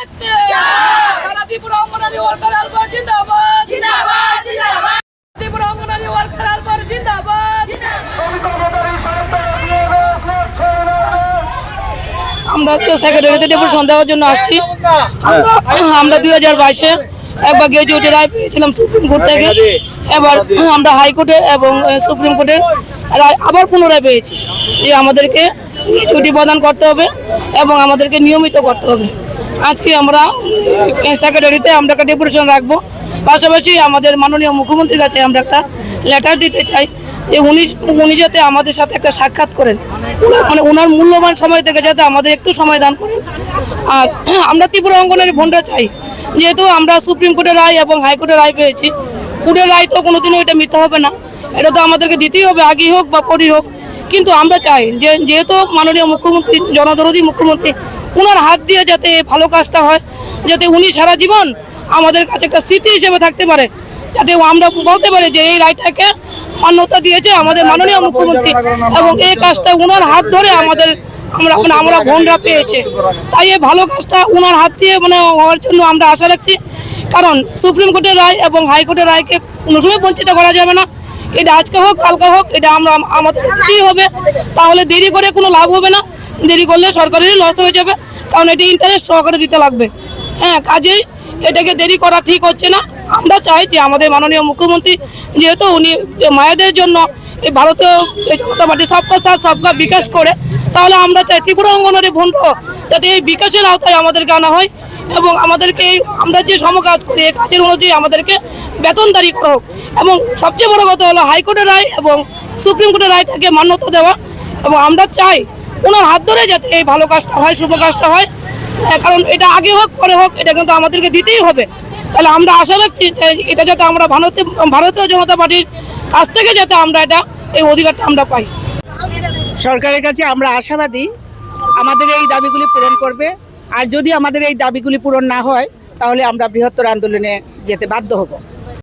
সারা ত্রিপুরা অঙ্গনারী worker helper জিন্দাবাদ জিন্দাবাদ জিন্দাবাদ ত্রিপুরা অঙ্গনারী ওয়ার্কার হেল্পার জিন্দাবাদ আমরা তো সেক্রেটারিতে ডেপুটেশন দেওয়ার জন্য আসছি। আমরা 2022-এ একবার গ্র্যাজুয়েট রায় পেয়েছিলাম সুপ্রিম কোর্ট থেকে, এবার আমরা হাইকোর্টে এবং সুপ্রিম কোর্টের রায় আবার পুনরায় পেয়েছি যে আমাদেরকে ছুটি প্রদান করতে হবে এবং আমাদেরকে নিয়মিত করতে হবে। আজকে আমরা সেক্রেটারিতে আমরা একটা ডেপুটেশন রাখবো। পাশাপাশি আমাদের মাননীয় মুখ্যমন্ত্রীর কাছে আমরা একটা লেটার দিতে চাই যে উনি যাতে আমাদের সাথে একটা সাক্ষাৎ করেন, মানে ওনার মূল্যবান সময় থেকে যাতে আমাদের একটু সময় দান করেন। আর আমরা ত্রিপুরা অঙ্গনারী বোনরা চাই, যেহেতু আমরা সুপ্রিম কোর্টের রায় এবং হাইকোর্টের রায় পেয়েছি, কোর্টের রায় তো কোনোদিনও এটা মিথ্যা হবে না, এটা তো আমাদেরকে দিতেই হবে, আগেই হোক বা পরই হোক। কিন্তু আমরা চাই যে যেহেতু মাননীয় মুখ্যমন্ত্রী জনদরদী মুখ্যমন্ত্রী, ওনার হাত দিয়ে যাতে এই ভালো কাজটা হয়, যাতে উনি সারা জীবন আমাদের কাছে একটা স্মৃতি হিসেবে থাকতে পারে, যাতে আমরা বলতে পারি যে এই রায়টাকে মান্যতা দিয়েছে আমাদের মাননীয় মুখ্যমন্ত্রী এবং এই কাজটা ওনার হাত ধরে আমরা বোনরা পেয়েছে। তাই এই ভালো কাজটা ওনার হাত দিয়ে হওয়ার জন্য আমরা আশা রাখছি। কারণ সুপ্রিম কোর্টের রায় এবং হাইকোর্টের রায়কে কোনো সময় বঞ্চিত করা যাবে না। এটা আজকে হোক কালকে হোক, এটা আমাদের দিতেই হবে। তাহলে দেরি করে কোনো লাভ হবে না, দেরি করলে সরকারেরই লস হয়ে যাবে, কারণ এটি ইন্টারেস্ট সহকারে দিতে লাগবে। কাজেই এটাকে দেরি করা ঠিক হচ্ছে না। আমরা চাই যে আমাদের মাননীয় মুখ্যমন্ত্রী যেহেতু উনি মায়েদের জন্য এই ভারতীয় জনতা পার্টি সবকা সাথ সবকা বিকাশ করে, তাহলে আমরা চাই ত্রিপুরা অঙ্গনারী বোনরাও যাতে এই বিকাশের আওতায় আমাদেরকে আনা হয় এবং আমাদেরকে আমরা যে সমকাজ করি এই কাজের অনুযায়ী আমাদেরকে বেতনদারি করা হোক। এবং সবচেয়ে বড় কথা হলো হাইকোর্টের রায় এবং সুপ্রিম কোর্টের রায়টাকে মান্যতা দেওয়া, এবং আমরা চাই ওনার হাত ধরে যাতে এই ভালো কাজটা হয়, শুভ কাজটা হয়। কারণ এটা আগে হোক পরে হোক, এটা কিন্তু আমাদেরকে দিতেই হবে। তাহলে আমরা আশা রাখছি যে এটা যাতে আমরা ভারতীয় জনতা পার্টির কাছ থেকে যাতে আমরা এই অধিকারটা আমরা পাই। সরকারের কাছে আমরা আশাবাদী আমাদের এই দাবিগুলি পূরণ করবে, আর যদি আমাদের এই দাবিগুলি পূরণ না হয় তাহলে আমরা বৃহত্তর আন্দোলনে যেতে বাধ্য হব।